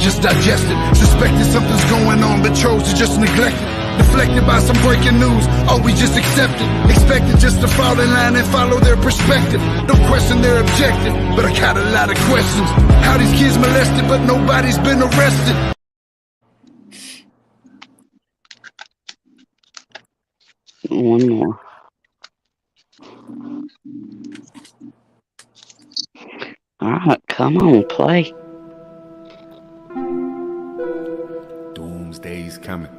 just digest it. Suspected something's going on, but chose to just neglect it. Deflected by some breaking news, oh, we just accept it. Expected just to fall in line and follow their perspective. Don't question their objective, but I got a lot of questions. How these kids molested, but nobody's been arrested. One more. All right, come on, play. Doomsday's coming.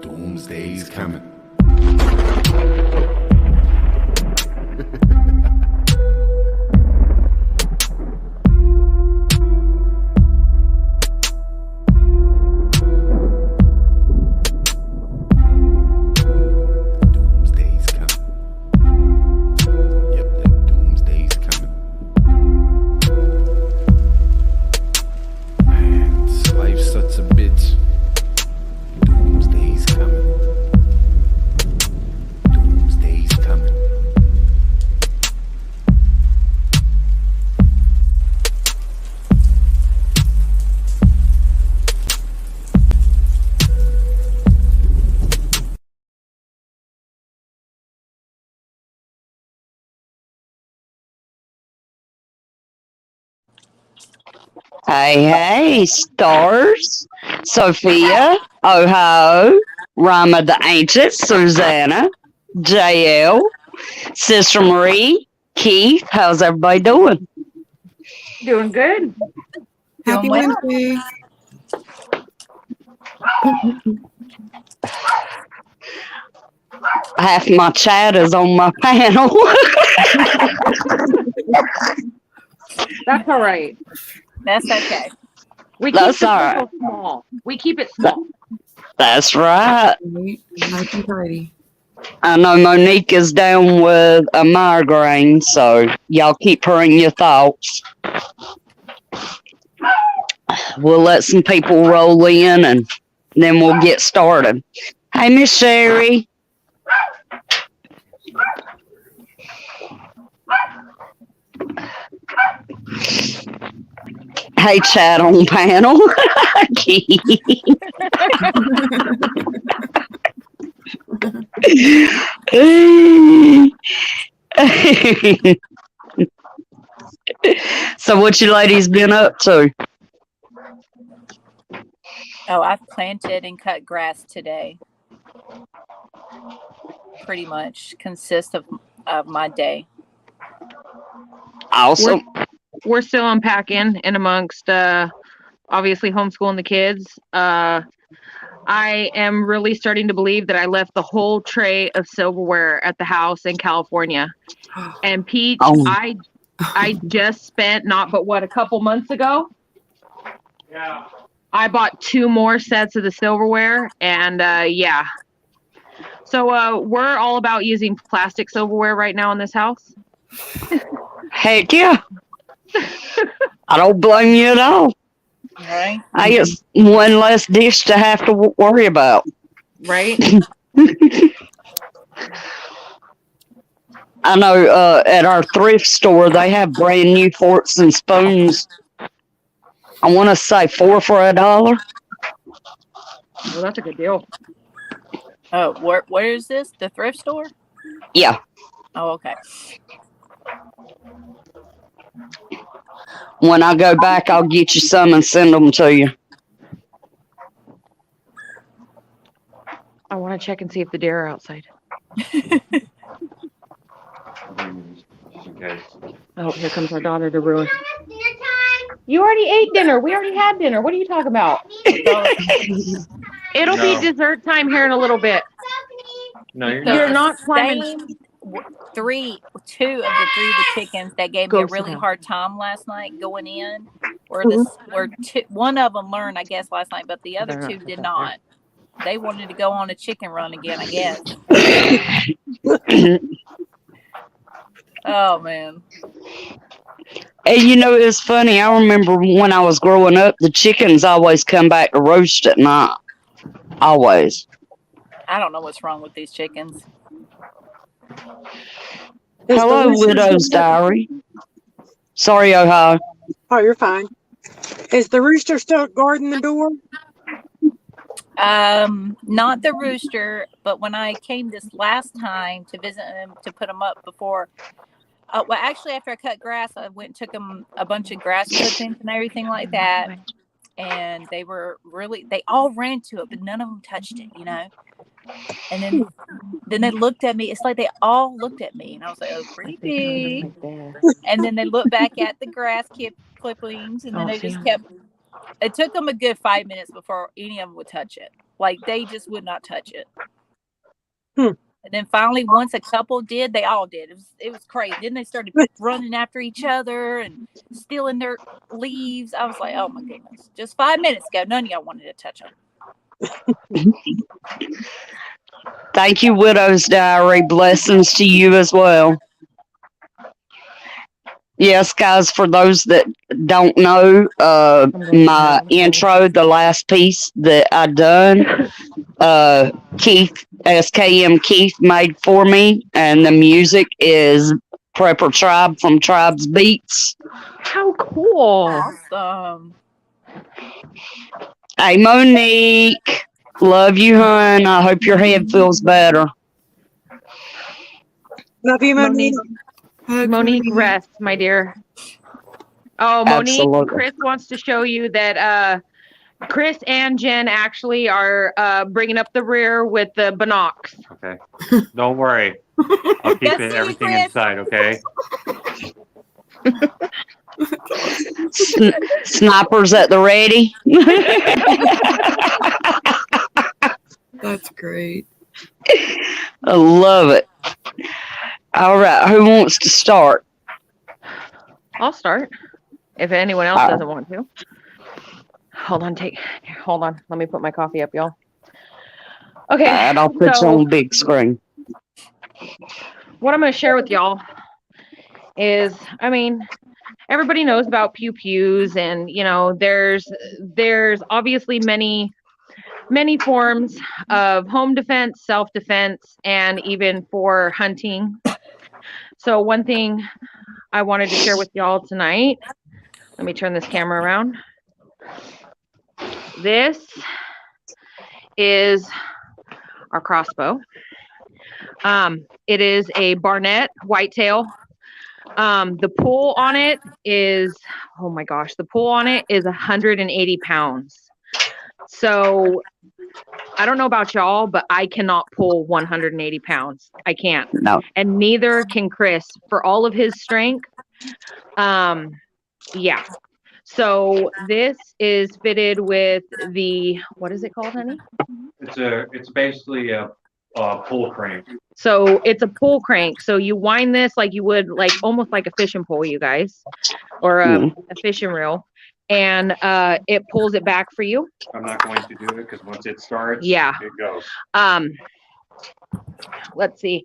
Doomsday's coming. Hey, stars. Sophia, Ohio, Rama the Ancient, Susanna, JL, Sister Marie, Keith. How's everybody doing? Doing good. Happy Wednesday. Half my chat is on my panel. That's all right. That's okay. We keep That's the all circle small. We keep it small. That's right. Nice and tidy. I know Monique is down with a migraine, so y'all keep her in your thoughts. We'll let some people roll in and then we'll get started. Hey, Miss Sherry. Hey, chat on panel. So what you ladies been up to? Oh, I've planted and cut grass today. Pretty much consists of my day. Awesome. We're still unpacking and amongst obviously homeschooling the kids. I am really starting to believe that I left the whole tray of silverware at the house in California. And Peach, I just spent a couple months ago. Yeah. I bought 2 more sets of the silverware, and yeah. So we're all about using plastic silverware right now in this house. Heck yeah. I don't blame you at all. Right. I guess one less dish to have to worry about. Right. I know at our thrift store, they have brand new forks and spoons. I want to say 4 for $1. Well, that's a good deal. Oh, where is this? The thrift store? Yeah. Oh, okay. When I go back, I'll get you some and send them to you. I want to check and see if the deer are outside. Oh, here comes our daughter to ruin. You already ate dinner. We already had dinner. What are you talking about? It'll be dessert time here in a little bit. No, you're not climbing. 2 of the 3 of the chickens that gave me a really hard time last night going in, one of them learned, I guess, last night, but the other 2 did not. They wanted to go on a chicken run again, I guess. Oh man. And you know, it's funny. I remember when I was growing up, the chickens always come back to roast at night. Always. I don't know what's wrong with these chickens. Hello, Widow's Diary. Sorry, Ohio. Oh, you're fine. Is the rooster still guarding the door? Not the rooster, but when I came this last time to visit him to put him up before, well, actually, after I cut grass, I went and took them a bunch of grass clippings and everything like that. And they all ran to it, but none of them touched it, And then they looked at me. It's like they all looked at me, and I was like, "Oh, creepy." And then they looked back at the grass clippings, and then they just kept. It took them a good 5 minutes before any of them would touch it. Like they just would not touch it. And then finally, once a couple did, they all did. It was crazy. Then they started running after each other and stealing their leaves. I was like, oh my goodness! Just 5 minutes ago, none of y'all wanted to touch them. Thank you, Widow's Diary. Blessings to you as well. Yes, guys, for those that don't know, my intro, the last piece that I done, Keith, SKM Keith made for me, and the music is Prepper Tribe from Tribe's Beats. How cool. Awesome. Hey, Monique. Love you, hon. I hope your head feels better. Love you, Monique. Monique, rest, my dear. Oh, Monique, Absolutely. Chris wants to show you that Chris and Jen actually are bringing up the rear with the binocs. Okay. Don't worry. I'll keep everything inside, okay? Snipers at the ready. That's great. I love it. All right, who wants to start? I'll start if anyone else doesn't want to. Hold on. Let me put my coffee up, y'all. Okay. And I'll put you on big screen. What I'm going to share with y'all is, everybody knows about pew pews, and there's obviously many forms of home defense, self-defense, and even for hunting. So one thing I wanted to share with y'all tonight, let me turn this camera around. This is our crossbow. It is a Barnett whitetail. The pull on it is, oh my gosh, the pull on it is 180 pounds. So I don't know about y'all, but I cannot pull 180 pounds. I can't. No. And neither can Chris for all of his strength. Yeah. So this is fitted with the, what is it called, honey? It's basically a pull crank. So it's a pull crank. So you wind this like you would, like almost like a fishing pole, you guys, or a fishing reel, and it pulls it back for you. I'm not going to do it because once it starts, yeah, it goes. Let's see.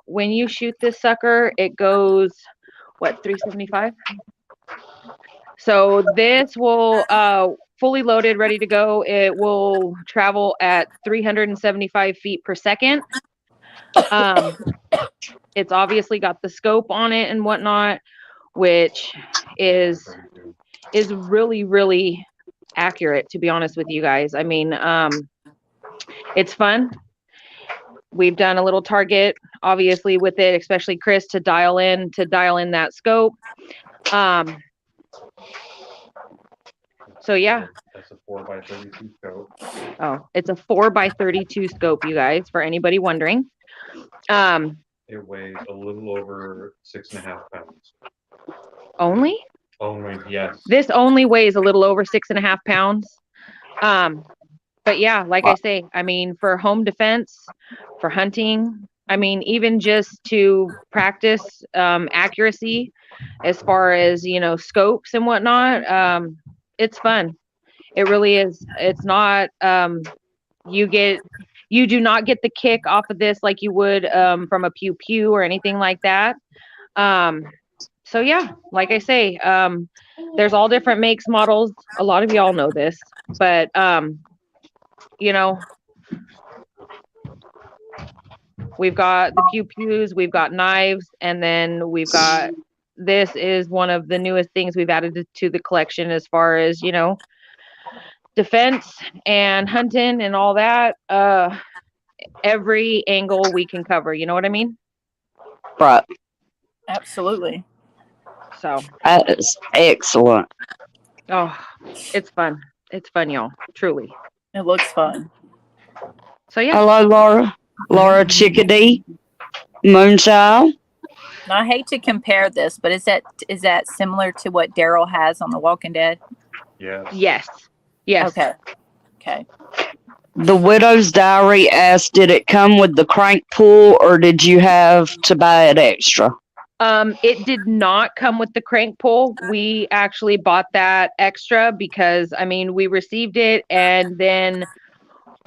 When you shoot this sucker, it goes, what, 375? So this will, fully loaded, ready to go, it will travel at 375 feet per second. It's obviously got the scope on it and whatnot, which is really, really accurate, to be honest with you guys. It's fun. We've done a little target, obviously, with it, especially Chris, to dial in that scope. So yeah. That's a 4x32 scope. Oh, it's a 4x32 scope, you guys, for anybody wondering. It weighs a little over 6.5 pounds. Only? Only, yes. This only weighs a little over 6.5 pounds. But yeah, like I say, for home defense, for hunting, even just to practice accuracy as far as, scopes and whatnot, it's fun. It really is. It's not, you do not get the kick off of this like you would from a pew pew or anything like that. So yeah, like I say, there's all different makes, models. A lot of y'all know this, but we've got the pew pews, we've got knives, and then we've got this is one of the newest things we've added to the collection as far as, defense and hunting and all that. Every angle we can cover, you know what I mean? Right. Absolutely. So That is excellent. oh, it's fun. It's fun, y'all. Truly. It looks fun. So yeah. Hello, Laura. Laura Chickadee. Moonchild. Now, I hate to compare this, but is that similar to what Daryl has on The Walking Dead? Yeah. Yes. Yes. Okay. The Widow's Diary asked, did it come with the crank pull or did you have to buy it extra? It did not come with the crank pull. We actually bought that extra because, we received it, and then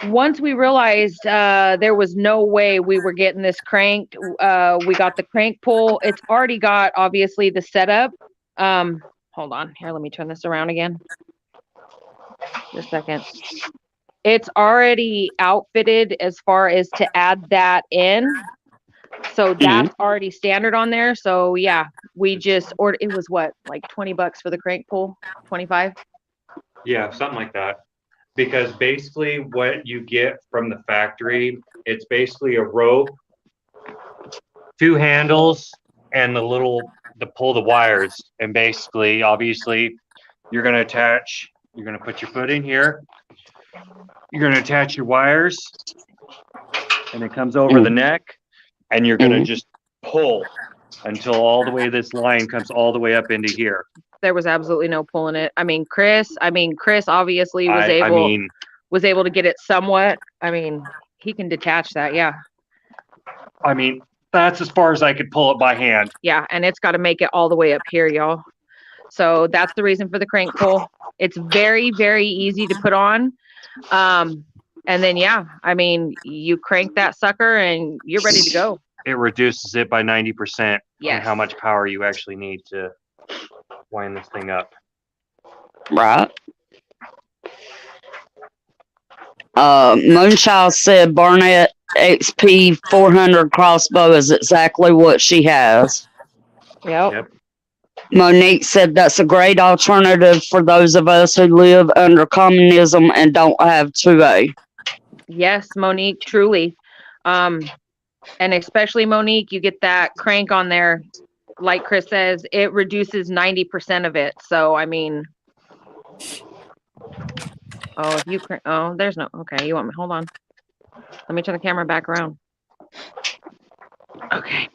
once we realized there was no way we were getting this cranked, we got the crank pull. It's already got, obviously, the setup. Hold on. Here, let me turn this around again. Just a second. It's already outfitted as far as to add that in. So that's already standard on there. So yeah, we just ordered. It was what, like $20 for the crank pull? 25? Yeah, something like that. Because basically what you get from the factory, it's basically a rope, 2 handles, and to pull the wires. And basically, obviously, you're going to put your foot in here. You're going to attach your wires, and it comes over the neck, and you're going to just pull until all the way this line comes all the way up into here. There was absolutely no pulling it. Chris obviously was able to get it somewhat. He can detach that. Yeah. That's as far as I could pull it by hand. Yeah. And it's got to make it all the way up here, y'all. So that's the reason for the crank pull. It's very, very easy to put on. And then, yeah, you crank that sucker and you're ready to go. It reduces it by 90% Yes. on how much power you actually need to wind this thing up. Right. Moonchild said Barnett XP 400 crossbow is exactly what she has. Yep. Monique said that's a great alternative for those of us who live under communism and don't have 2A. Yes, Monique, truly. And especially Monique, you get that crank on there. Like Chris says, it reduces 90% of it. So, there's no, okay, you want me, hold on. Let me turn the camera back around. Okay.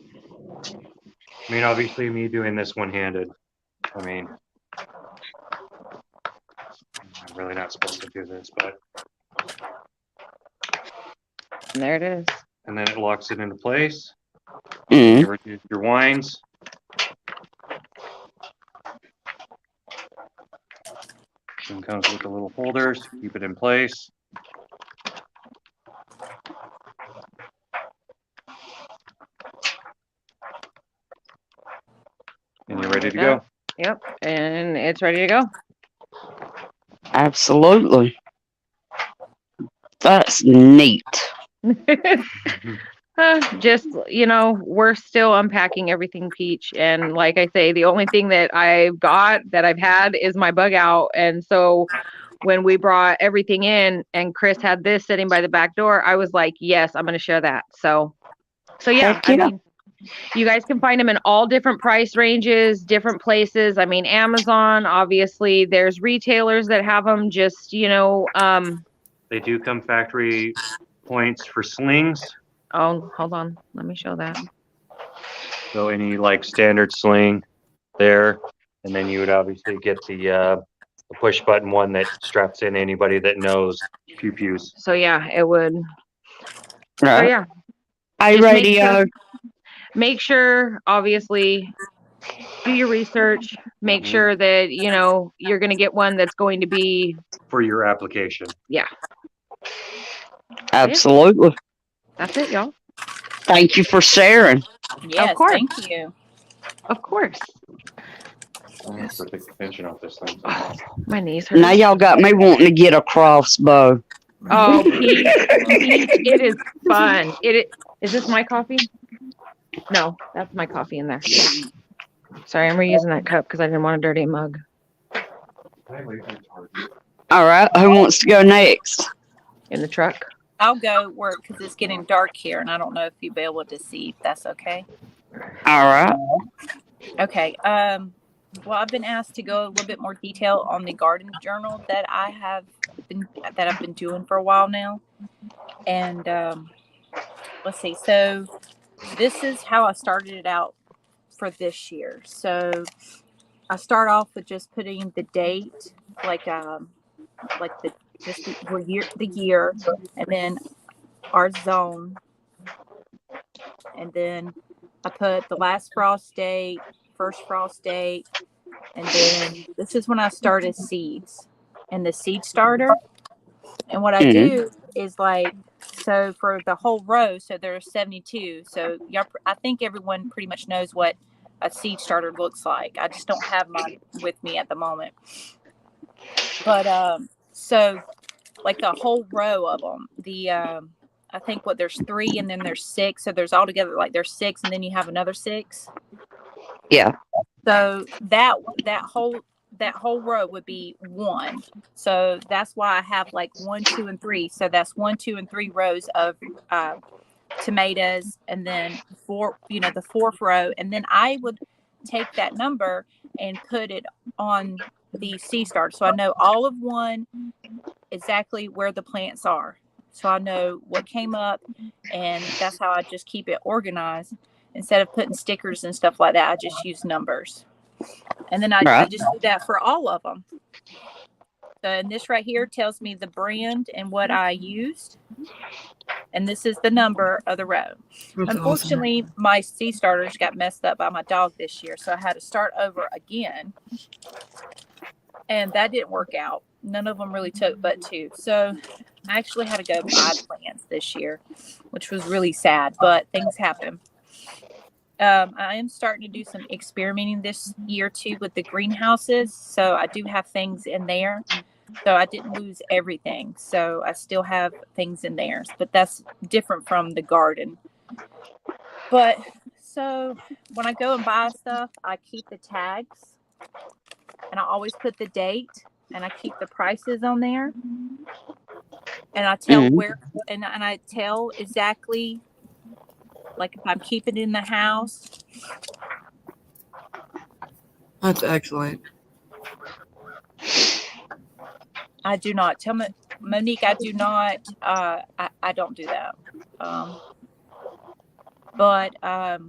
Obviously me doing this one-handed, I'm really not supposed to do this, but. And there it is. And then it locks it into place. Mm. You reduce your winds. And comes with the little holders, keep it in place. And you're ready to go. Yep, and it's ready to go. Absolutely. That's neat. Just, we're still unpacking everything, Peach. And like I say, the only thing that I've had is my bug out. And so when we brought everything in and Chris had this sitting by the back door, I was like, yes, I'm going to share that. So yeah, Heck yeah. you guys can find them in all different price ranges, different places. Amazon, obviously, there's retailers that have them just, They do come factory points for slings. Oh, hold on. Let me show that. So any standard sling there, and then you would obviously get the push button one that straps in anybody that knows pew pews. So yeah, it would. Right. So yeah. Hey, radio. Make sure, obviously, do your research. Make sure that, you're going to get one that's going to be for your application. Yeah. Absolutely. That's it, y'all. Thank you for sharing. Yes, Of course. thank you. Of course. I'm going to take the tension off this thing. My knees hurt. Now y'all got me wanting to get a crossbow. Oh, Pete, it is fun. Is this my coffee? No, that's my coffee in there. Sorry, I'm reusing that cup because I didn't want a dirty mug. All right. Who wants to go next? In the truck. I'll go work because it's getting dark here, and I don't know if you'll be able to see. If that's okay. All right. Okay. Well, I've been asked to go a little bit more detail on the garden journal that I've been doing for a while now, and let's see. So this is how I started it out for this year. So I start off with just putting the date, like the year, and then our zone, and then I put the last frost date, first frost date, and then this is when I started seeds and the seed starter. And what I do is like, so for the whole row, so there's 72. So I think everyone pretty much knows what a seed starter looks like. I just don't have mine with me at the moment. But so like the whole row of them, I think there's 3 and then there's 6. So there's altogether like there's 6 and then you have another 6. Yeah. So that whole row would be 1. So that's why I have like 1, 2, and 3. So that's 1, 2, and 3 rows of tomatoes, and then 4, the 4th row. And then I would take that number and put it on the seed starter. So I know all of 1 exactly where the plants are. So I know what came up, and that's how I just keep it organized. Instead of putting stickers and stuff like that, I just use numbers. And then I just do that for all of them. So, and this right here tells me the brand and what I used. And this is the number of the row. That's Unfortunately, my seed starters got messed up by my dog this year. So I had to start over again. And that didn't work out. None of them really took but 2. So I actually had to go buy plants this year, which was really sad, but things happen. I am starting to do some experimenting this year too with the greenhouses. So I do have things in there. So I didn't lose everything. So I still have things in there, but that's different from the garden. But so when I go and buy stuff, I keep the tags, and I always put the date, and I keep the prices on there, and I tell where, and I tell exactly, like if I'm keeping it in the house. That's excellent. I do not tell Monique. I do not. I don't do that. But now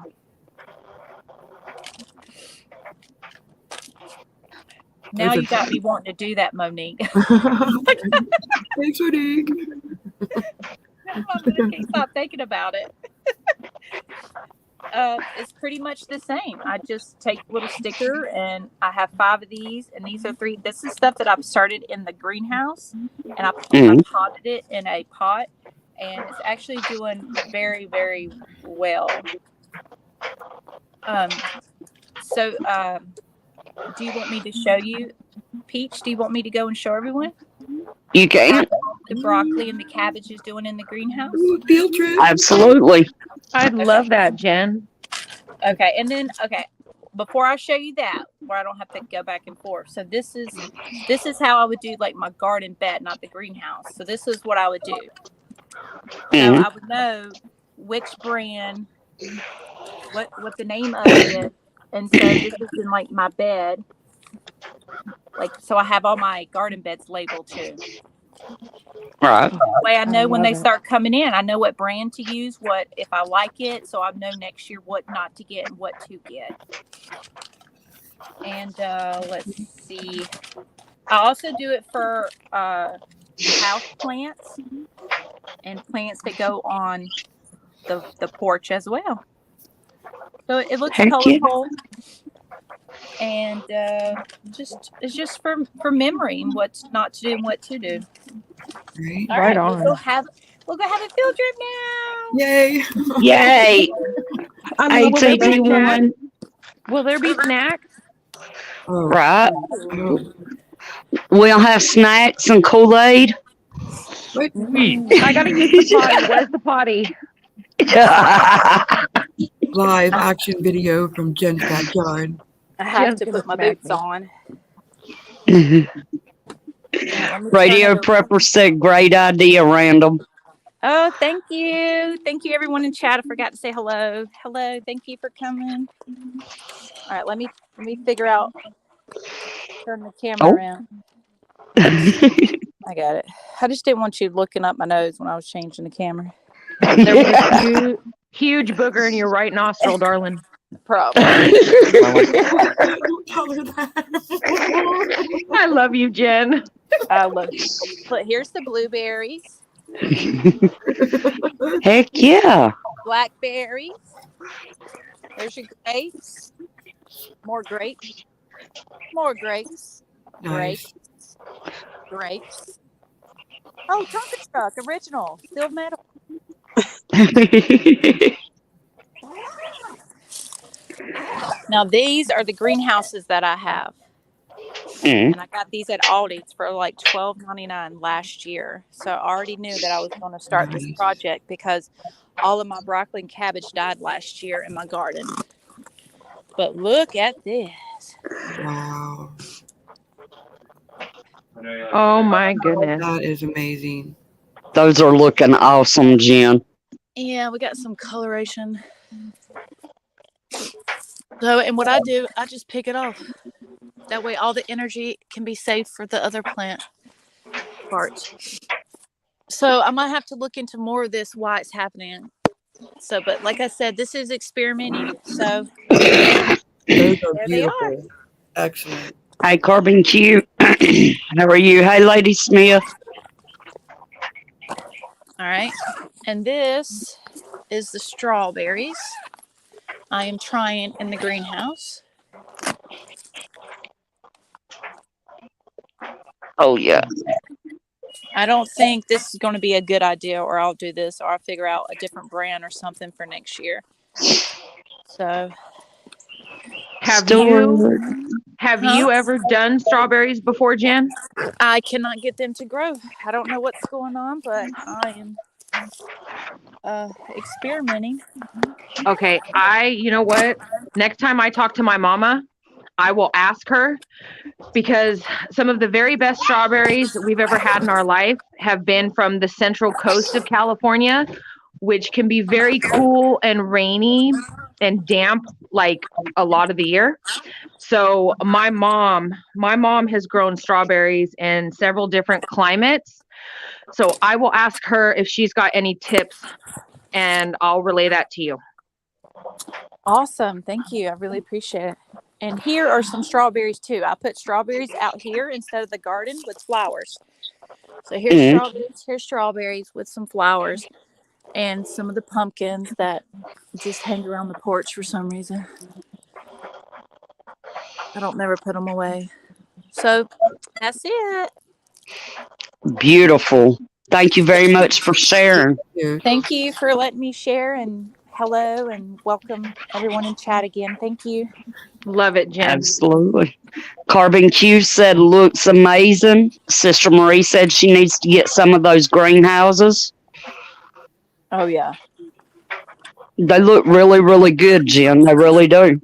you got me wanting to do that, Monique. Thanks, Monique. I can't stop thinking about it. It's pretty much the same. I just take a little sticker, and I have 5 of these, and these are 3. This is stuff that I've started in the greenhouse, and I potted it in a pot, and it's actually doing very, very well. So do you want me to show you, Peach? Do you want me to go and show everyone? You can. The broccoli and the cabbage is doing in the greenhouse? Ooh, field trip. Absolutely. I'd love that, Jen. Okay, and then before I show you that, where I don't have to go back and forth. So this is how I would do like my garden bed, not the greenhouse. So this is what I would do. So I would know which brand, what the name of it, and so this is in like my bed. Like, so I have all my garden beds labeled too. Right. That way I know when they start coming in, I know what brand to use, what if I like it, so I know next year what not to get and what to get. And let's see. I also do it for house plants and plants that go on the porch as well. So it looks colorful. And it's just for memory and what not to do and what to do. Great. All right, we'll go have a field trip now. Yay. Yay. ATP1. Will there be snacks? Oh, Right. oh. We'll have snacks and Kool-Aid. Wait. I gotta use the potty. Where's the potty? Live action video from Jen's backyard. I have Jen's to gonna put my smack boots me. on. Let me Radio turn it around. Prepper said, great idea, Random. Oh, thank you. Thank you, everyone in chat. I forgot to say hello. Hello. Thank you for coming. All right, let me figure out. Turn the camera Oh. around. I got it. I just didn't want you looking up my nose when I was changing the camera. There was a huge booger in your right nostril, darling. Probably. Don't tell her that. I love you, Jen. I love you. But here's the blueberries, Heck yeah. blackberries. There's your grapes. More grapes. More grapes. Nice. Grapes. Oh, trumpet truck, original, steel metal. Now these are the greenhouses that I have. Mm. And I got these at Aldi's for like $12.99 last year. So I already knew that I was going to start this project because all of my broccoli and cabbage died last year in my garden. But look at this. Wow. Oh my goodness. That is amazing. Those are looking awesome, Jen. Yeah, we got some coloration. So, and what I do, I just pick it off. That way all the energy can be saved for the other plant parts. So I might have to look into more of this, why it's happening. So, but like I said, this is experimenting. So Those are there they are. beautiful. Excellent. Hey, Carbon Q. How are you? Hey, Lady Smith. All right. And this is the strawberries I am trying in the greenhouse. Oh, yeah. I don't think this is going to be a good idea, or I'll do this, or I'll figure out a different brand or something for next year. So, Have you ever done strawberries before, Jen? I cannot get them to grow. I don't know what's going on, but I am experimenting. Okay, you know what? Next time I talk to my mama, I will ask her, because some of the very best strawberries we've ever had in our life have been from the central coast of California, which can be very cool and rainy and damp like a lot of the year. So my mom has grown strawberries in several different climates. So I will ask her if she's got any tips, and I'll relay that to you. Awesome. Thank you. I really appreciate it. And here are some strawberries too. I put strawberries out here instead of the garden with flowers. So here's strawberries with some flowers and some of the pumpkins that just hang around the porch for some reason. I don't never put them away. So that's it. Beautiful. Thank you very much for sharing. Thank you for letting me share, and hello and welcome everyone in chat again. Thank you. Love it, Jen. Absolutely. Carbon Q said, looks amazing. Sister Marie said she needs to get some of those greenhouses. Oh, yeah. They look really, really good, Jen. They really do.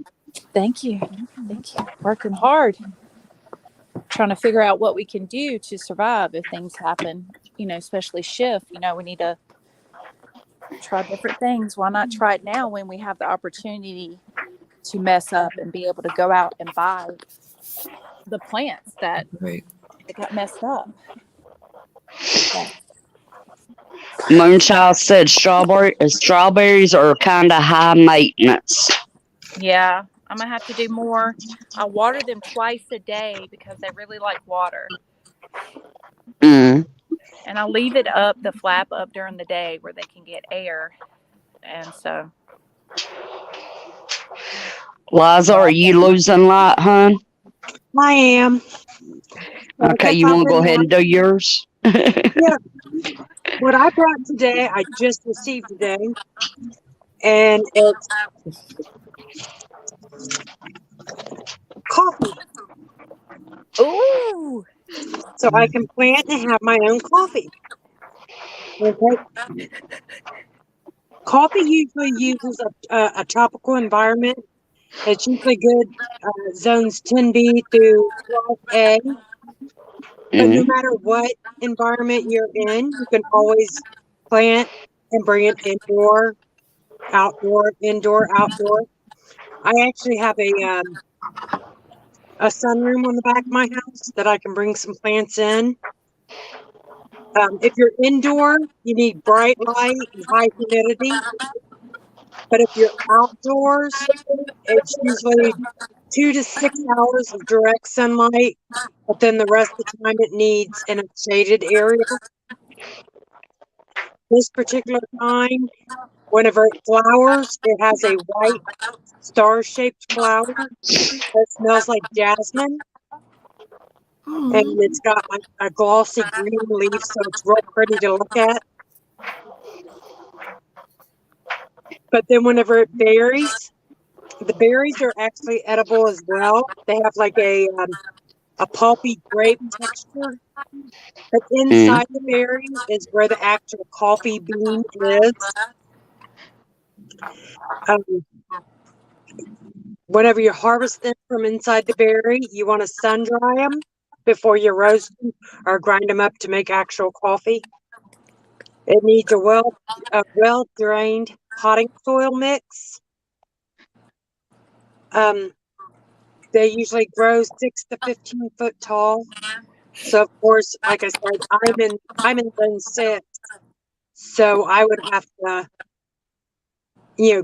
Thank you. Thank you. Working hard. Trying to figure out what we can do to survive if things happen, especially shift. We need to try different things. Why not try it now when we have the opportunity to mess up and be able to go out and buy the plants that got messed up? Yeah. Moonchild said strawberries are kind of high maintenance. Yeah, I'm going to have to do more. I water them twice a day because they really like water. Mm. And I leave it up, the flap up during the day where they can get air. And so. Liza, are you losing light, hon? I am. Okay, you want to go ahead and do yours? Yeah. What I brought today, I just received today, and it's coffee. Ooh. So I can plant and have my own coffee. Okay. Coffee usually uses a tropical environment. It's usually good zones 10B through 12A. But no Mm-hmm. matter what environment you're in, you can always plant and bring it indoor, outdoor, indoor, outdoor. I actually have a sunroom on the back of my house that I can bring some plants in. If you're indoor, you need bright light and high humidity. But if you're outdoors, it's usually 2 to 6 hours of direct sunlight, but then the rest of the time it needs in a shaded area. This particular kind, whenever it flowers, it has a white star-shaped flower that smells like jasmine, and Oh, it's got a glossy green leaf, so it's real pretty to look at. But then whenever it berries, the berries are actually edible as well. They have like a pulpy grape texture. But Mm-hmm. inside the berry is where the actual coffee bean is. Um, Whenever you harvest them from inside the berry, you want to sun dry them before you roast them or grind them up to make actual coffee. It needs a well drained potting soil mix. They usually grow 6 to 15 foot tall. So of course, like I said, I'm in zone 6, so I would have to,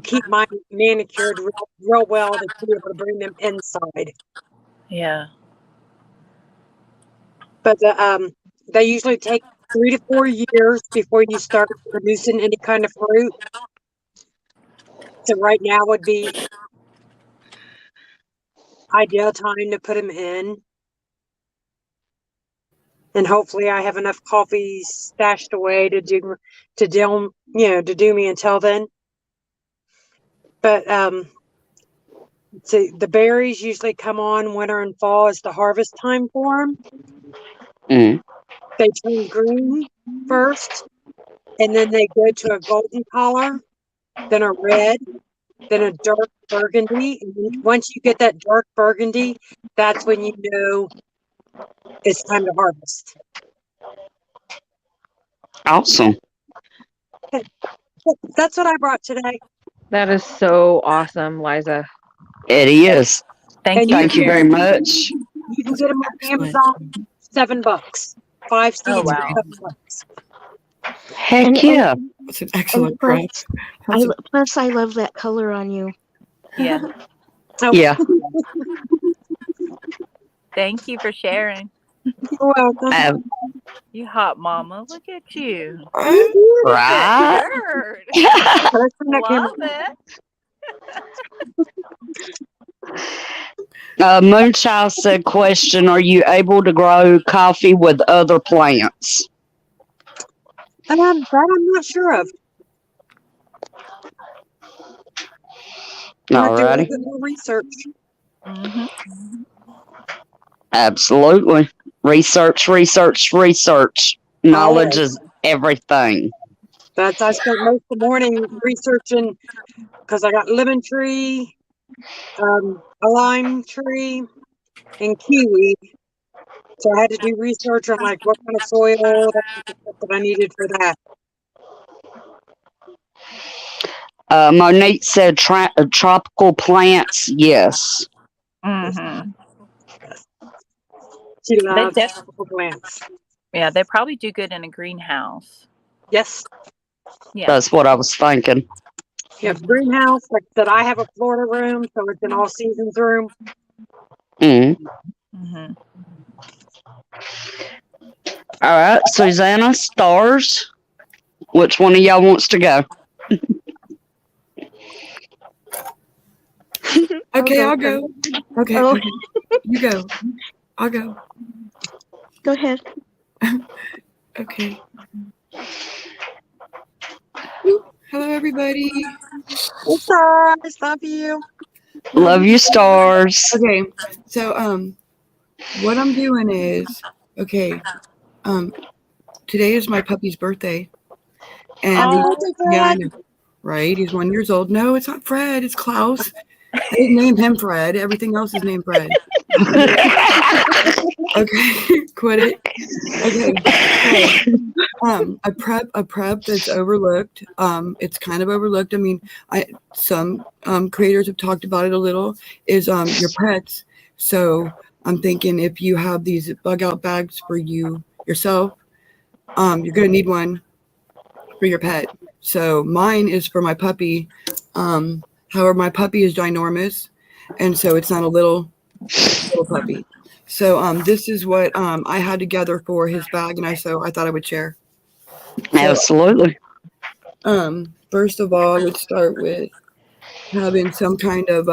keep mine manicured real well to be able to bring them inside. Yeah. But they usually take 3 to 4 years before you start producing any kind of fruit. So right now would be ideal time to put them in. And hopefully I have enough coffee stashed away to do me until then. But the berries usually come on winter and fall as the harvest time for them. Mm-hmm. They turn green first, and then they go to a golden color, then a red, then a dark burgundy. And once you get that dark burgundy, that's when you know it's time to harvest. Awesome. That's what I brought today. That is so awesome, Liza. It is. Thank And you for Thank you very sharing. much. you can get them on excellent. Amazon, $7. 5 Oh, seeds wow. for $7. Heck yeah. That's an excellent prep. Plus, I love that color on you. Yeah. So Yeah. Thank you for sharing. you're welcome. You hot mama. Look at you. Thank you. Right. Bird. Let's turn that camera Love it. Moonchild said, question, are you able to grow coffee with other plants? That I'm not sure of. I have to do a little Alrighty. bit more research. Mm-hmm. Absolutely. Research. Knowledge is everything. I spent most of the morning researching because I got lemon tree, a lime tree, and kiwi. So I had to do research on like what kind of soil that I needed for that. Monique said tropical plants. Yes. Mm-hmm. She loves def- tropical plants. Yeah, they probably do good in a greenhouse. Yes. Yeah. That's what I was thinking. Yep. Greenhouse. Like I said, I have a Florida room, so it's an all seasons room. Mm. Mm-hmm. All right, Susanna, stars. Which one of y'all wants to go? Okay, I'll go. Okay, Oh. okay. You go. I'll go. Go ahead. Okay. Hello, everybody. Stars, love you. Love you, stars. Okay, so what I'm doing is today is my puppy's birthday, and Happy birthday, yeah, I Fred. know, right? He's 1 year old. No, it's not Fred. It's Klaus. They named him Fred. Everything else is named Fred. Okay, quit it. Okay. A prep that's overlooked. It's kind of overlooked. I mean, some creators have talked about it a little. Is your pets. So I'm thinking if you have these bug out bags for yourself, you're gonna need one for your pet. So mine is for my puppy. However, my puppy is ginormous, and so it's not a little puppy. So this is what I had together for his bag, and I thought I would share. So, Absolutely. First of all, I would start with having some kind of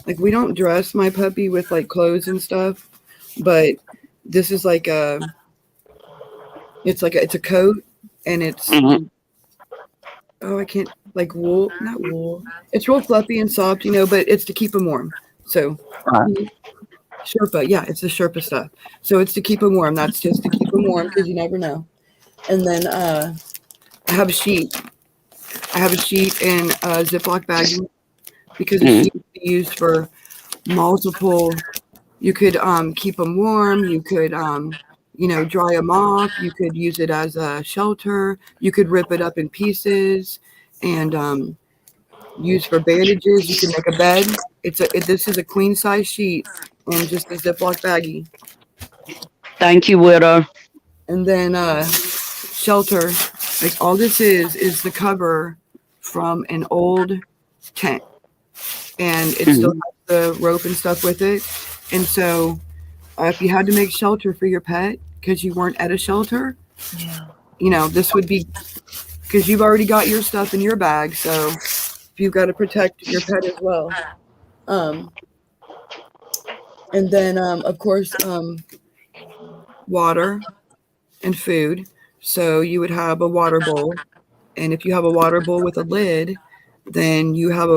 like we don't dress my puppy with like clothes and stuff, but this is like it's a coat, and it's I can't like wool, not wool. It's real fluffy and soft, but it's to keep him warm. So Sherpa, yeah, it's the Sherpa stuff. So it's to keep him warm. That's just to keep him warm because you never know. And then I have a sheet. I have a sheet in a Ziploc bagging because the sheet can be used for multiple. You could keep them warm. You could dry them off. You could use it as a shelter. You could rip it up in pieces and use for bandages. You can make a bed. This is a queen size sheet and just a Ziploc baggie. Thank you, Widow. And then shelter. Like all this is the cover from an old tent, and it still has the rope and stuff with it. And so, if you had to make shelter for your pet because you weren't at a shelter, this would be because you've already got your stuff in your bag. So you've got to protect your pet as well. And then of course water and food. So you would have a water bowl, and if you have a water bowl with a lid, then you have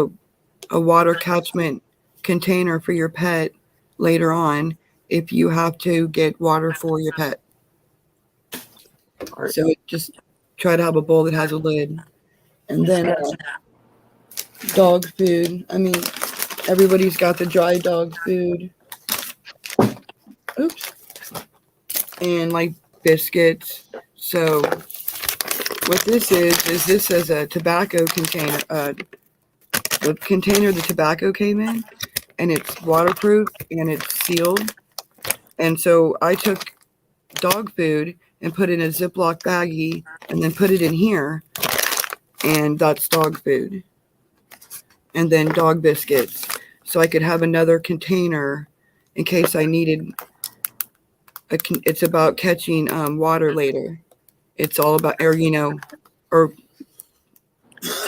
a water catchment container for your pet later on if you have to get water for your pet. So just try to have a bowl that has a lid. And then dog food. I mean, everybody's got the dry dog food. Oops. And like biscuits. So what this is this is a tobacco container. The container the tobacco came in, and it's waterproof and it's sealed. And so I took dog food and put it in a Ziploc baggie and then put it in here, and that's dog food. And then dog biscuits. So I could have another container in case I needed. It's about catching water later. It's all about or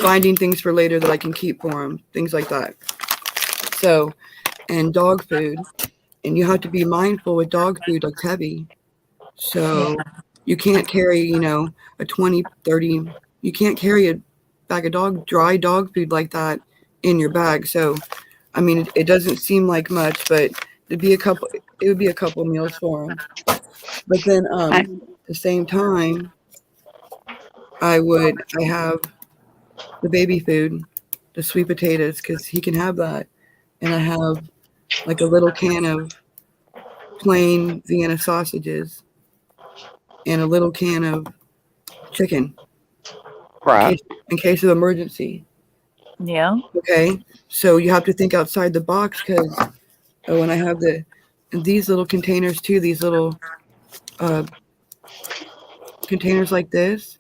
finding things for later that I can keep for them, things like that. So, and dog food, and you have to be mindful with dog food, it's heavy. So you can't carry, a 20, 30, you can't carry a bag of dry dog food like that in your bag. So, I mean, it doesn't seem like much, but it would be a couple meals for them. But then at the same time, I have the baby food, the sweet potatoes, because he can have that. And I have like a little can of plain Vienna sausages and a little can of chicken. Right. In case of emergency. Yeah. Okay. So you have to think outside the box because when I have these little containers too, these little containers like this,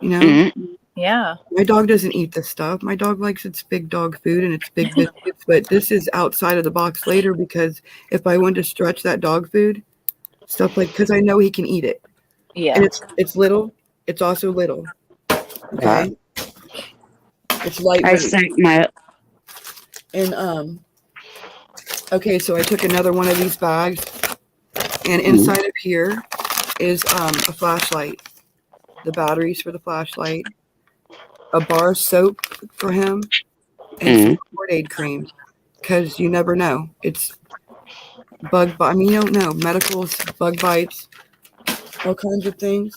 Yeah. My dog doesn't eat this stuff. My dog likes its big dog food and its big biscuits, but this is outside of the box later because if I want to stretch that dog food, stuff like, because I know he can eat it. Yeah. And it's little. It's also little. Okay. It's lightweight. I think my. And okay, so I took another one of these bags, and inside of here is a flashlight, the batteries for the flashlight, a bar of soap for him, and some Ford aid cream, because you never know. It's I mean, you don't know, medicals, bug bites, all kinds of things.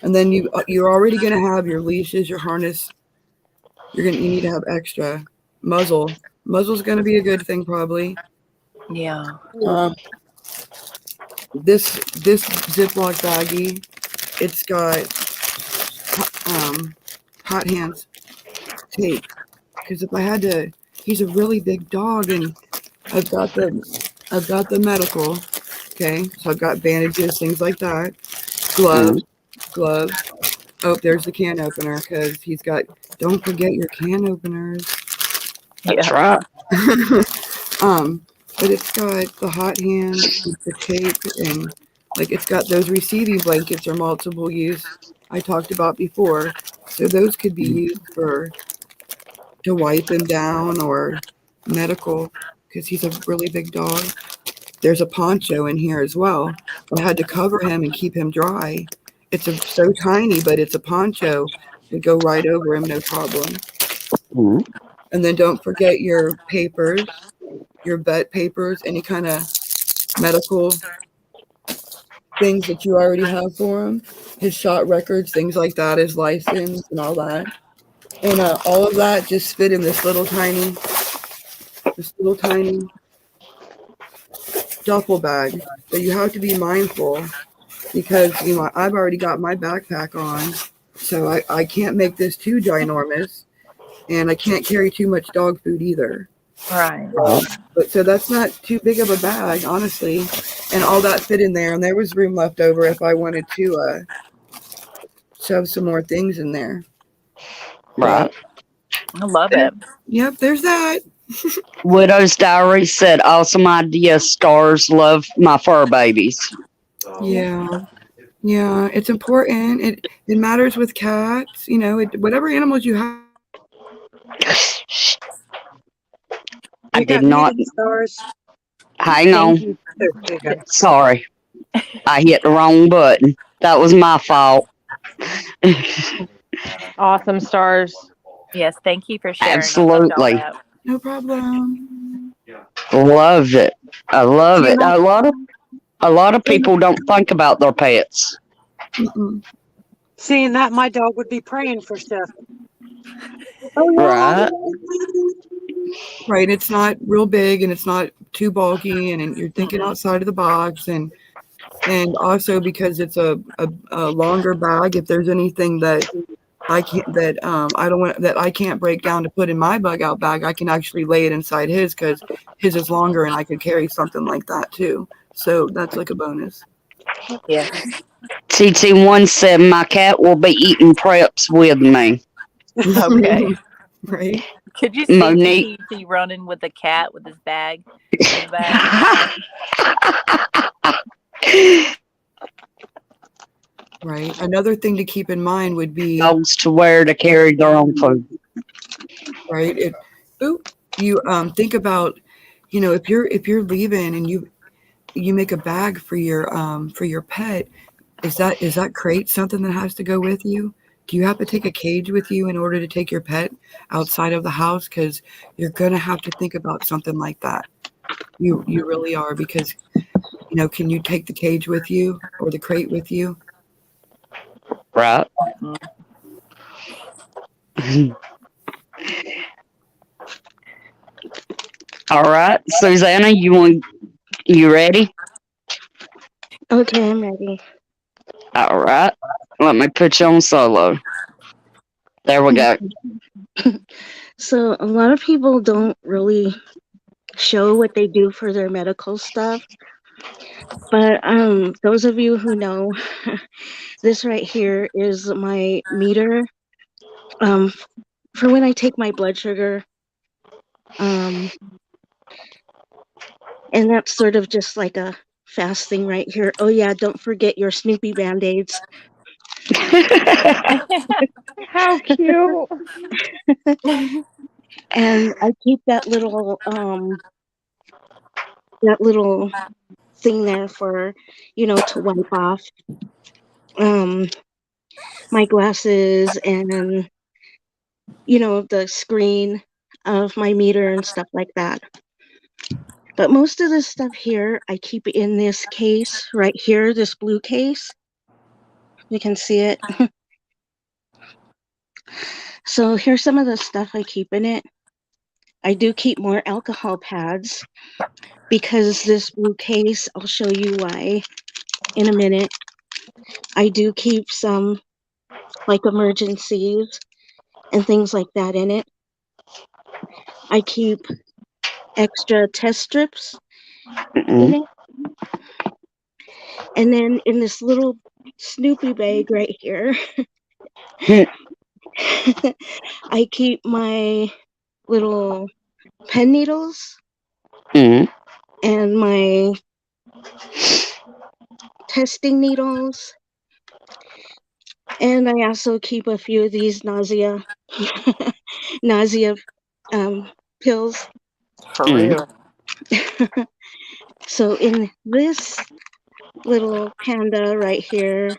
And then you're already going to have your leashes, your harness. You need to have extra muzzle muzzle's going to be a good thing probably. Yeah. This Ziploc baggie, it's got hot hands tape, because if I had to, he's a really big dog, and I've got the medical. Okay, so I've got bandages, things like that, gloves. Oh, there's the can opener, because he's got. Don't forget your can openers. That's right. But it's got the hot hands, the tape, and like it's got those receiving blankets or multiple use I talked about before. So those could be used to wipe him down or medical, because he's a really big dog. There's a poncho in here as well. I had to cover him and keep him dry. It's so tiny, but it's a poncho. Would go right over him, no problem. And then don't forget your papers, your vet papers, any kind of medical things that you already have for him, his shot records, things like that, his license and all that. And all of that just fit in this little tiny duffel bag. So you have to be mindful, because I've already got my backpack on, so I can't make this too ginormous, and I can't carry too much dog food either. Right. But so that's not too big of a bag, honestly, and all that fit in there, and there was room left over if I wanted to shove some more things in there. Right. I love it. Yep, there's that. Widow's Diary said, awesome idea. Stars love my fur babies. Yeah, it's important. It matters with cats. Whatever animals you have. I did not. Stars. Hang on. There you go. Sorry. I hit the wrong button. That was my fault. Awesome, Stars. Yes, thank you for sharing. Absolutely. No problem. Love it. I love it. A lot of people don't think about their pets. Seeing that, my dog would be praying for stuff. Right. Right. It's not real big, and it's not too bulky, and you're thinking outside of the box, and also because it's a longer bag. If there's anything that I can't break down to put in my bug out bag, I can actually lay it inside his, because his is longer, and I could carry something like that too. So that's like a bonus. Yeah. TT1 said, my cat will be eating preps with me. Okay. Right. Could you see Monique TT running with a cat with his bag in the back? Right. Another thing to keep in mind would be dogs to where to carry their own food. Right. You think about, if you're leaving and you make a bag for your pet, is that crate something that has to go with you? Do you have to take a cage with you in order to take your pet outside of the house? Because you're gonna have to think about something like that. You really are, because can you take the cage with you or the crate with you? Right. All right, Susanna, you ready? Okay, I'm ready. All right. Let me put you on solo. There we go. So a lot of people don't really show what they do for their medical stuff. But those of you who know, this right here is my meter for when I take my blood sugar. And that's sort of just like a fast thing right here. Oh yeah, don't forget your Snoopy Band-Aids. How cute. And I keep that little thing there for, to wipe off my glasses and the screen of my meter and stuff like that. But most of this stuff here I keep in this case right here, this blue case. You can see it. So here's some of the stuff I keep in it. I do keep more alcohol pads because this blue case, I'll show you why in a minute. I do keep some like emergencies and things like that in it. I keep extra test strips in it. And then in this little Snoopy bag right here, I keep my little pen needles and my testing needles. And I also keep a few of these nausea pills. For real. So in this little panda right here,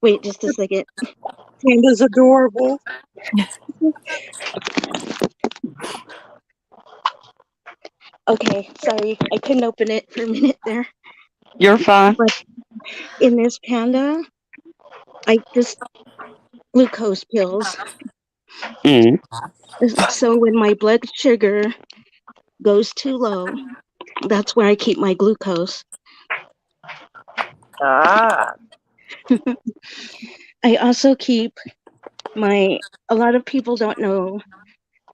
wait just a second. Panda's adorable. Okay, sorry, I couldn't open it for a minute there. You're fine. But in this panda, I just glucose pills. So when my blood sugar goes too low, that's where I keep my glucose. Ah. I also keep a lot of people don't know,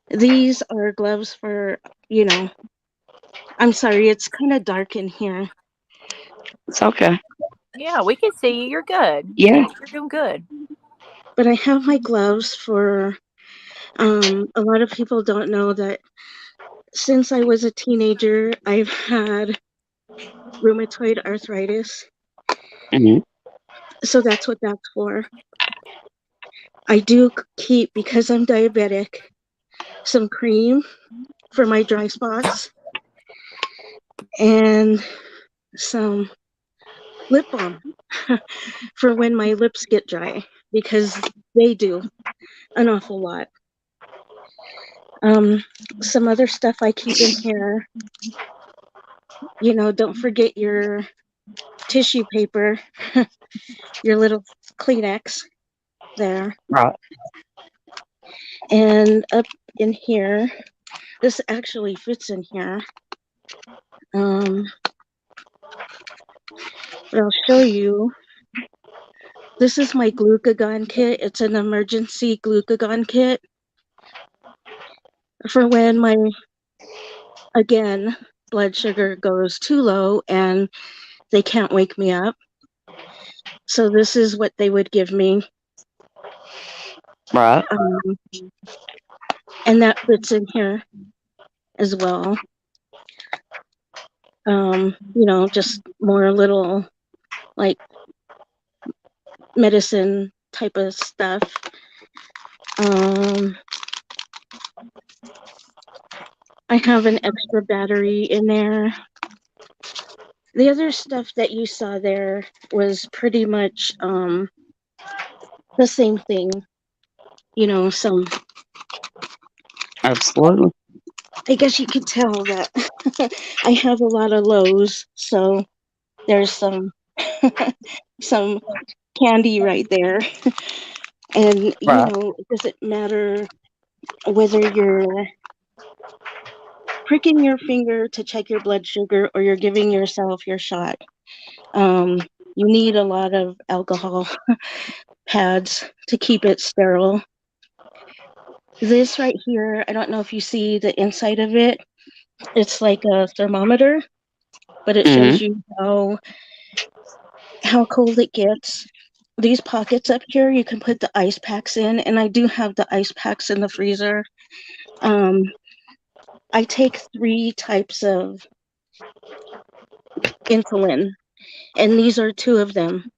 these are gloves for, I'm sorry, it's kind of dark in here. It's okay. Yeah, we can see you. You're good. Yeah. You're doing good. But I have my gloves for, a lot of people don't know that since I was a teenager, I've had rheumatoid arthritis. So that's what that's for. I do keep, because I'm diabetic, some cream for my dry spots and some lip balm for when my lips get dry, because they do an awful lot. Some other stuff I keep in here, don't forget your tissue paper, your little Kleenex there. Right. And up in here, this actually fits in here. But I'll show you. This is my glucagon kit. It's an emergency glucagon kit for when my, again, blood sugar goes too low and they can't wake me up. So this is what they would give me. Right. And that fits in here as well. Just more little like medicine type of stuff. I have an extra battery in there. The other stuff that you saw there was pretty much the same thing. Some. Absolutely. I guess you could tell that I have a lot of lows, so there's some some candy right there. And Right. it doesn't matter whether you're pricking your finger to check your blood sugar or you're giving yourself your shot. You need a lot of alcohol pads to keep it sterile. This right here, I don't know if you see the inside of it. It's like a thermometer, but it shows you how cold it gets. These pockets up here, you can put the ice packs in, and I do have the ice packs in the freezer. I take 3 types of insulin, and these are 2 of them.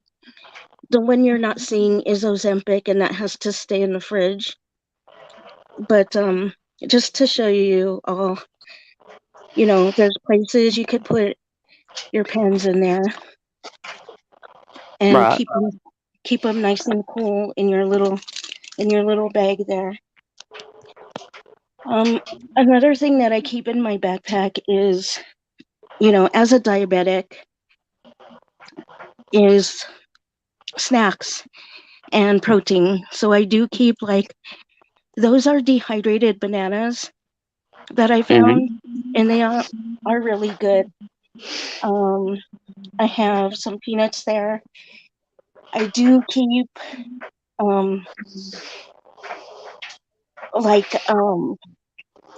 The one you're not seeing is Ozempic, and that has to stay in the fridge. But just to show you all, there's places you could put your pens in there and Right. keep them nice and cool in your little bag there. Another thing that I keep in my backpack is, as a diabetic, is snacks and protein. So I do keep like those are dehydrated bananas that I found, and they are really good. Um, I have some peanuts there. I do keep um like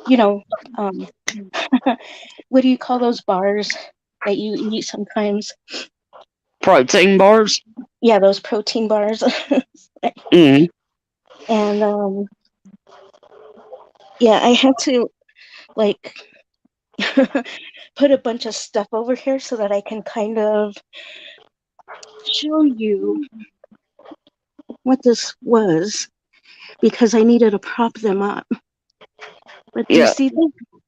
you know um what do you call those bars that you eat sometimes? Protein bars. Yeah, those protein bars. Mm. And yeah, I had to like put a bunch of stuff over here so that I can kind of show you what this was because I needed to prop them up. But do you Yeah. see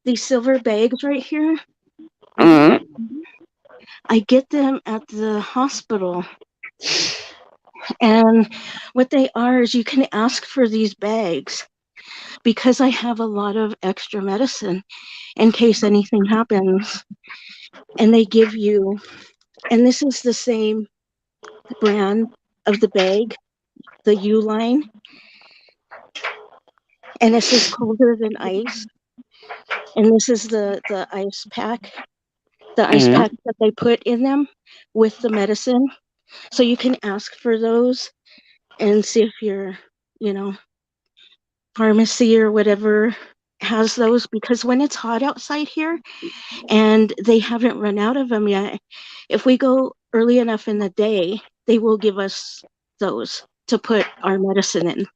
these silver bags right here? Mm. I get them at the hospital. And what they are is you can ask for these bags because I have a lot of extra medicine in case anything happens. And they give you, and this is the same brand of the bag, the U line. And this is colder than ice. And this is the ice pack, the ice Mm. pack that they put in them with the medicine. So you can ask for those and see if your, you know, pharmacy or whatever has those because when it's hot outside here and they haven't run out of them yet, if we go early enough in the day, they will give us those to put our medicine in.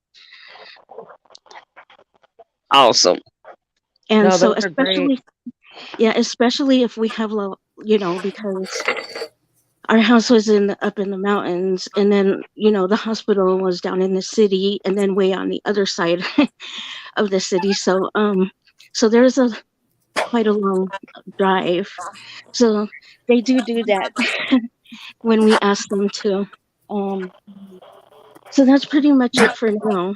Awesome. And No, so those are great. especially if we have low, because our house was up in the mountains and then, the hospital was down in the city and then way on the other side of the city. So there's quite a long drive. So they do that when we ask them to. Um, so that's pretty much it for now.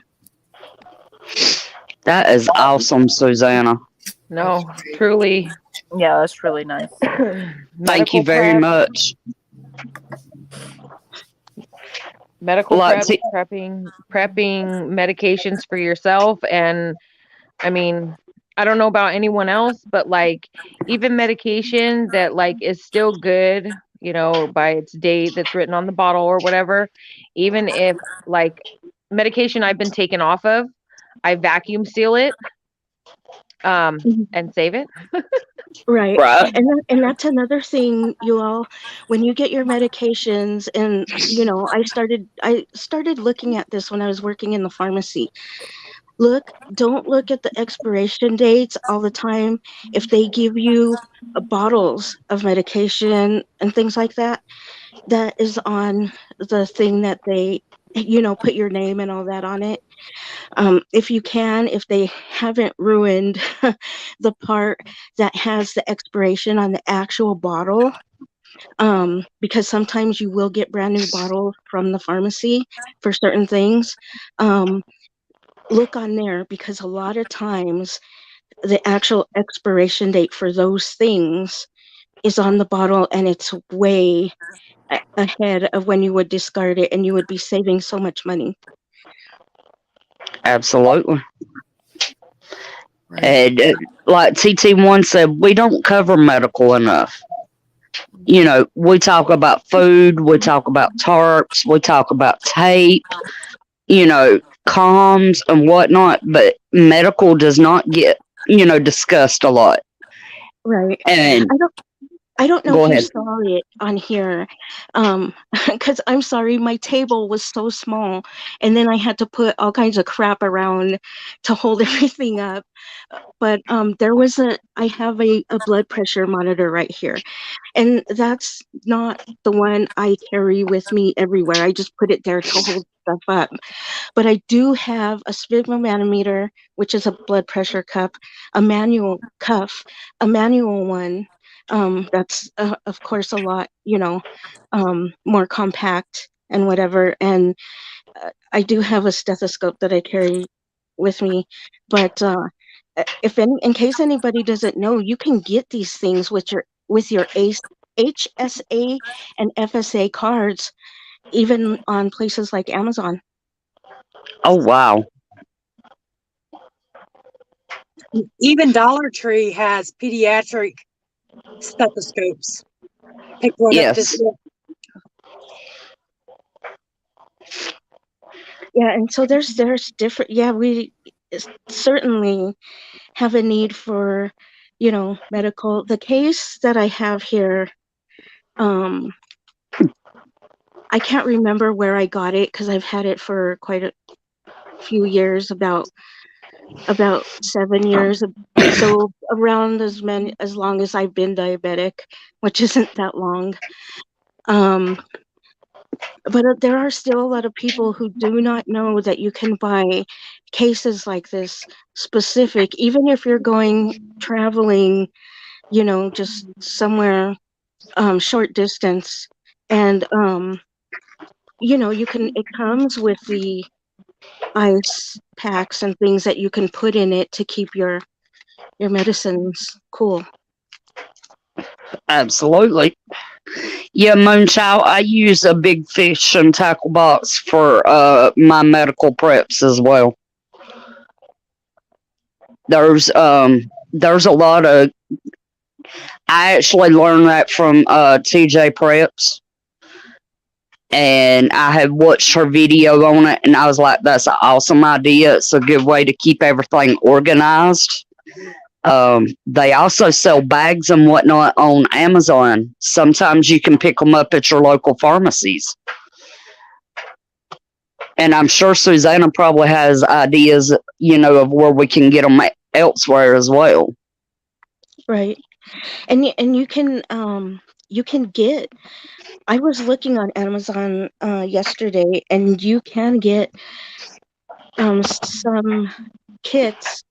That is awesome, Susanna. No, truly. Yeah, that's really nice. Thank you medical very prep, much. medical Like, prep, prepping medications for yourself. And I mean, I don't know about anyone else, but like even medication that like is still good, by its date that's written on the bottle or whatever, even if like medication I've been taken off of, I vacuum seal it Mhm. and save it. Right. right. And that's another thing, you all, when you get your medications and I started looking at this when I was working in the pharmacy. Don't look at the expiration dates all the time. If they give you bottles of medication and things like that, that is on the thing that they, put your name and all that on it. If they haven't ruined the part that has the expiration on the actual bottle, because sometimes you will get brand new bottles from the pharmacy for certain things. Um, look on there because a lot of times the actual expiration date for those things is on the bottle and it's way ahead of when you would discard it and you would be saving so much money. Absolutely. Right. And like TT1 said, we don't cover medical enough. We talk about food, we talk about tarps, we talk about tape, comms and whatnot, but medical does not get, discussed a lot. Right. And I don't know go if you ahead. saw it on here, because I'm sorry, my table was so small, and then I had to put all kinds of crap around to hold everything up. But I have a blood pressure monitor right here, and that's not the one I carry with me everywhere. I just put it there to hold stuff up. But I do have a sphygmomanometer, which is a blood pressure cup, a manual cuff, a manual one. That's of course a lot, more compact and whatever. And I do have a stethoscope that I carry with me. But in case anybody doesn't know, you can get these things with your HSA and FSA cards, even on places like Amazon. Oh, wow. Even Dollar Tree has pediatric stethoscopes. Pick one up this Yes. week. Yeah, and so there's different. Yeah, we certainly have a need for, medical. The case that I have here, I can't remember where I got it because I've had it for quite a few years, about 7 years. So around as long as I've been diabetic, which isn't that long. But there are still a lot of people who do not know that you can buy cases like this specific, even if you're going traveling, just somewhere short distance. And it comes with the ice packs and things that you can put in it to keep your medicines cool. Absolutely. Yeah, Moonchild, I use a big fish and tackle box for my medical preps as well. There's a lot of I actually learned that from TJ Preps, and I had watched her video on it, and I was like, that's an awesome idea. It's a good way to keep everything organized. They also sell bags and whatnot on Amazon. Sometimes you can pick them up at your local pharmacies. And I'm sure Susanna probably has ideas, of where we can get them elsewhere as well. Right. And you can get. I was looking on Amazon yesterday, and you can get some kits,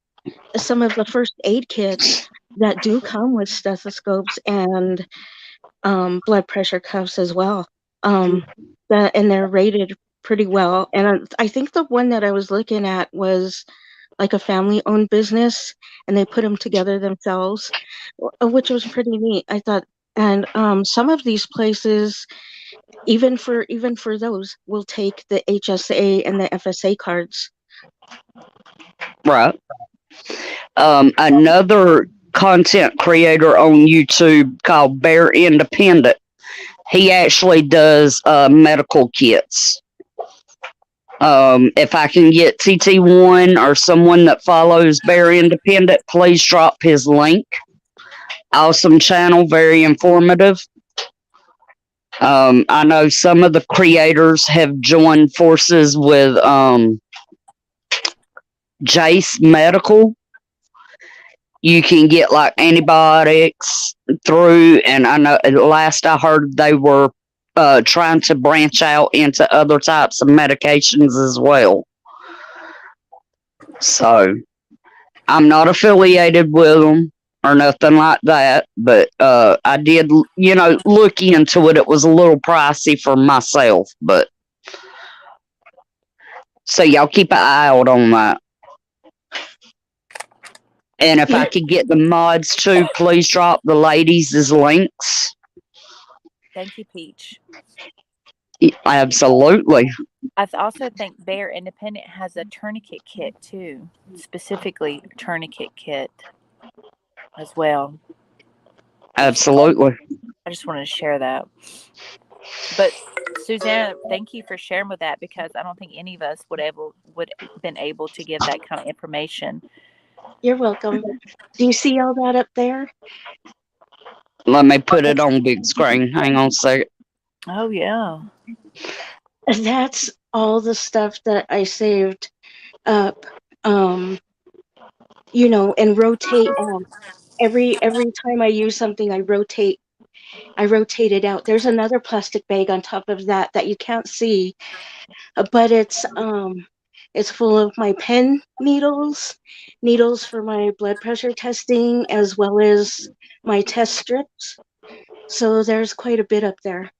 some of the first aid kits that do come with stethoscopes and blood pressure cuffs as well. And they're rated pretty well. And I think the one that I was looking at was like a family-owned business, and they put them together themselves, which was pretty neat, I thought. And some of these places, even for those, will take the HSA and the FSA cards. Right. Another content creator on YouTube called Bear Independent, he actually does medical kits. If I can get TT1 or someone that follows Bear Independent, please drop his link. Awesome channel, very informative. I know some of the creators have joined forces with Jace Medical. You can get like antibiotics through, and I know last I heard they were trying to branch out into other types of medications as well. So I'm not affiliated with them or nothing like that, but I did, look into it. It was a little pricey for myself, but so y'all keep an eye out on that. And if I could get the mods too, please drop the ladies' links. Thank you, Peach. Absolutely. I also think Bear Independent has a tourniquet kit too, specifically a tourniquet kit as well. Absolutely. I just wanted to share that. But Susanna, thank you for sharing with that, because I don't think any of us would been able to give that kind of information. You're welcome. Do you see all that up there? Let me put it on big screen. Hang on a second. Oh, yeah. That's all the stuff that I saved up, and rotate. Every time I use something, I rotate it out. There's another plastic bag on top of that you can't see, but it's full of my pen needles for my blood pressure testing, as well as my test strips. So there's quite a bit up there.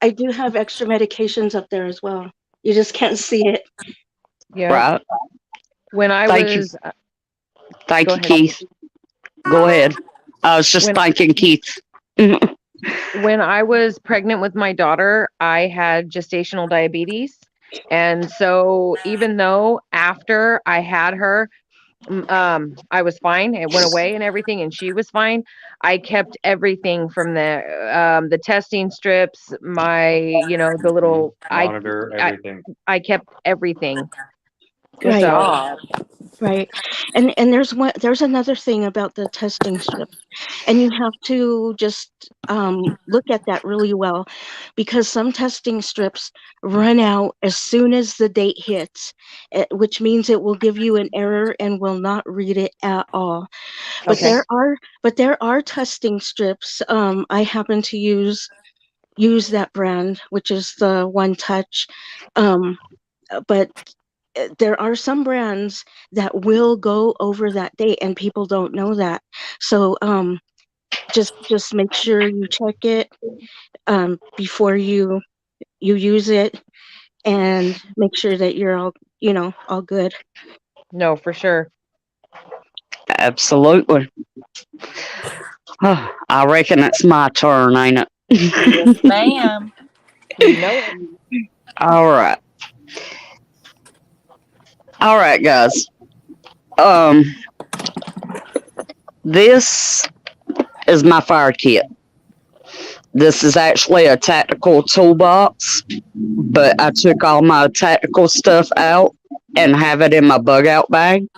I do have extra medications up there as well. You just can't see it. Yeah. Right. When I was... Thank you, Keith. Go ahead. I was just thanking Keith. When I was pregnant with my daughter, I had gestational diabetes, And so even though after I had her, I was fine, it went away and everything, and she was fine, I kept everything from the testing strips, the little Monitor everything. I kept everything. Good Right. job. Right. And there's another thing about the testing strip. And you have to just look at that really well, because some testing strips run out as soon as the date hits, which means it will give you an error and will not read it at all. But Okay. there are testing strips. I happen to use that brand, which is the One Touch. But there are some brands that will go over that date, and people don't know that. So just make sure you check it before you use it, and make sure that you're all good. No, for sure. Absolutely. I reckon it's my turn, ain't it? Yes, ma'am. You know it. All right. All right, guys. This is my fire kit. This is actually a tactical toolbox, but I took all my tactical stuff out and have it in my bug out bag.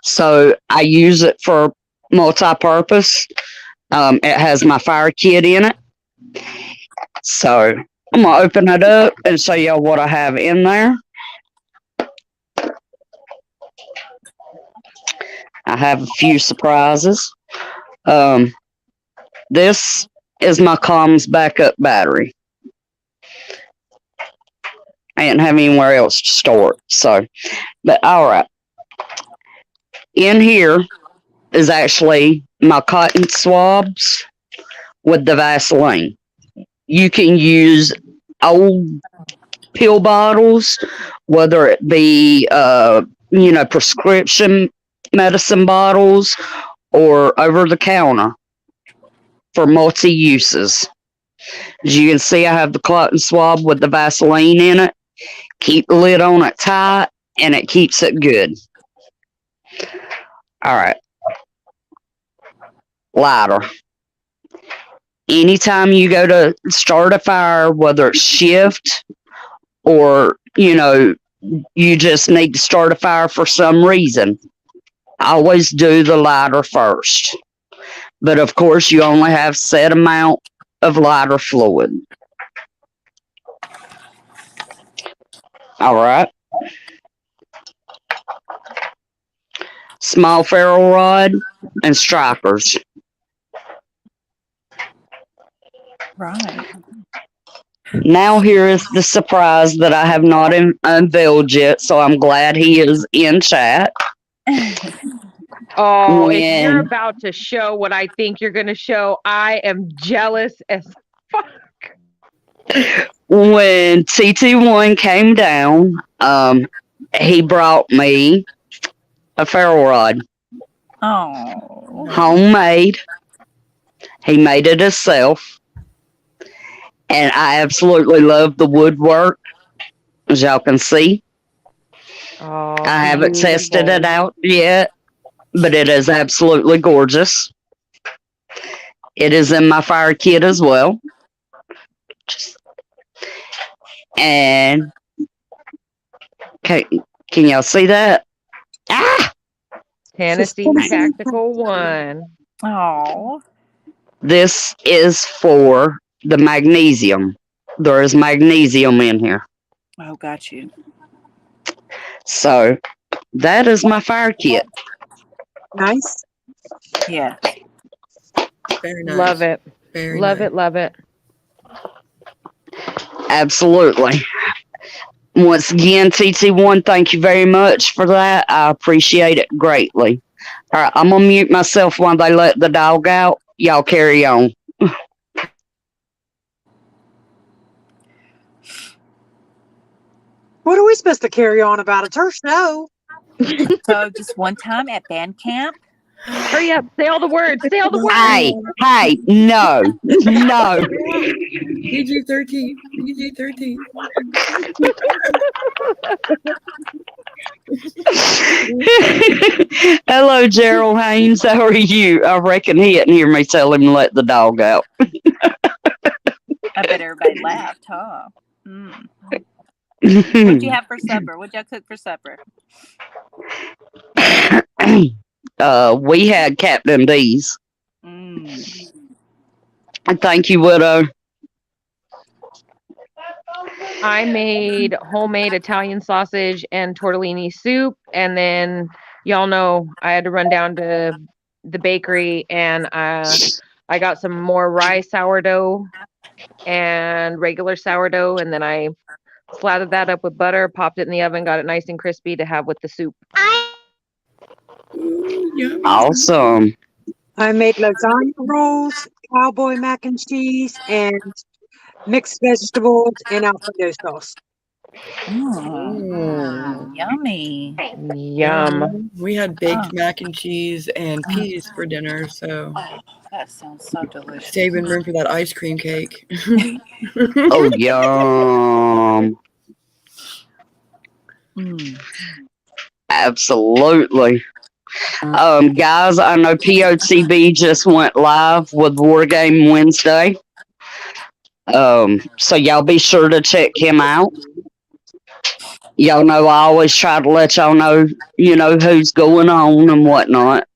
So I use it for multi-purpose. It has my fire kit in it. So I'm going to open it up and show y'all what I have in there. I have a few surprises. This is my comms backup battery. I didn't have anywhere else to store it. So, but all right. In here is actually my cotton swabs with the Vaseline. You can use old pill bottles, whether it be, prescription medicine bottles or over the counter for multi-uses. As you can see, I have the cotton swab with the Vaseline in it. Keep the lid on it tight, and it keeps it good. All right. Lighter. Anytime you go to start a fire, whether it's shift or, you just need to start a fire for some reason, I always do the lighter first. But of course, you only have set amount of lighter fluid. All right. Small ferro rod and strikers. Right. Now here is the surprise that I have not unveiled yet, so I'm glad he is in chat. Oh, if you're about to show what I think you're going to show, I am jealous as fuck. When TT1 came down, he brought me a ferro rod. Oh. Homemade. He made it himself. And I absolutely love the woodwork, as y'all can see. Oh, I haven't tested it out yet, but it is absolutely gorgeous. It is in my fire kit as well. And can y'all see that? Ah! Tennessee Tactical 1. Oh. This is for the magnesium. There is magnesium in here. Oh, got you. So that is my fire kit. Nice. Yeah. Very nice. Love it. Very Love nice. it. Love it. Absolutely. Once again, TT1, thank you very much for that. I appreciate it greatly. All right, I'm going to mute myself while they let the dog out. Y'all carry on. What are we supposed to carry on about? It's her show. So just one time at band camp. Hurry up. Say all the words. Say all the words. Hey, no. No. PG-13. PG-13. Hello, Gerald Haynes. How are you? I reckon he didn't hear me tell him to let the dog out. I bet everybody laughed, huh? Mm. What'd you have for supper? What'd y'all cook for supper? We had Captain D's. Mm. Thank you, Widow. I made homemade Italian sausage and tortellini soup, and then y'all know I had to run down to the bakery and I got some more rye sourdough and regular sourdough, and then I slathered that up with butter, popped it in the oven, got it nice and crispy to have with the soup. Ooh, yummy. Awesome. I made lasagna rolls, cowboy mac and cheese, and mixed vegetables and Alfredo sauce. Mm. Yummy. Yum. We had baked mac and cheese and peas for dinner, so Oh, that sounds so delicious. saving room for that ice cream cake. Oh, yum. Mm. Absolutely. Guys, I know POTB just went live with War Game Wednesday. So y'all be sure to check him out. Y'all know I always try to let y'all know, who's going on and whatnot.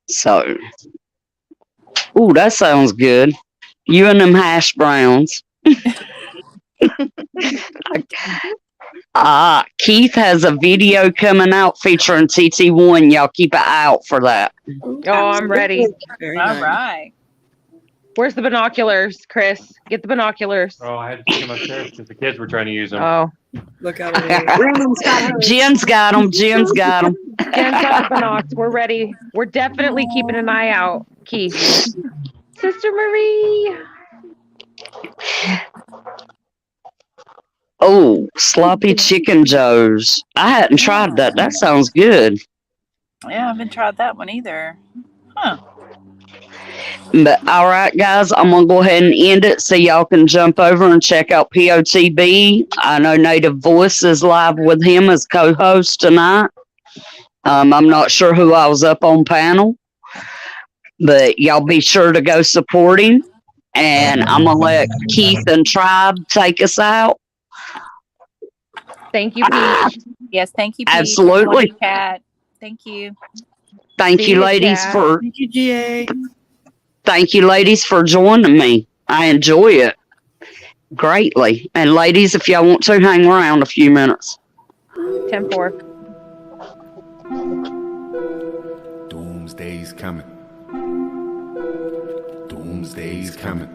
So, ooh, that sounds good. You and them hash browns. Keith has a video coming out featuring TT1. Y'all keep an eye out for that. Oh, I'm ready. Very All nice. right. Where's the binoculars, Chris? Get the binoculars. Oh, I had to take them upstairs because the kids were trying to use them. Oh, Look out over Brandon's got hers. Jen's got them. Jen's got them. Jen's got the binocs. We're ready. We're definitely keeping an eye out, Keith. Sister Marie. Oh, sloppy chicken joes. I hadn't tried that. That sounds good. Yeah, I haven't tried that one either. Huh. But all right, guys, I'm gonna go ahead and end it so y'all can jump over and check out POTB. I know Native Voice is live with him as co-host tonight. I'm not sure who I was up on panel, but y'all be sure to go support him. And I'm gonna let Keith and Tribe take us out. Thank you, Peach. Yes, thank you, Pete. Absolutely. Morning, Kat. Thank you. Thank See you, you, ladies, Kat. for Thank you, GA. Thank you, ladies, for joining me. I enjoy it greatly. And ladies, if y'all want to hang around a few minutes. 10-4. Doomsday's coming. Doomsday's coming.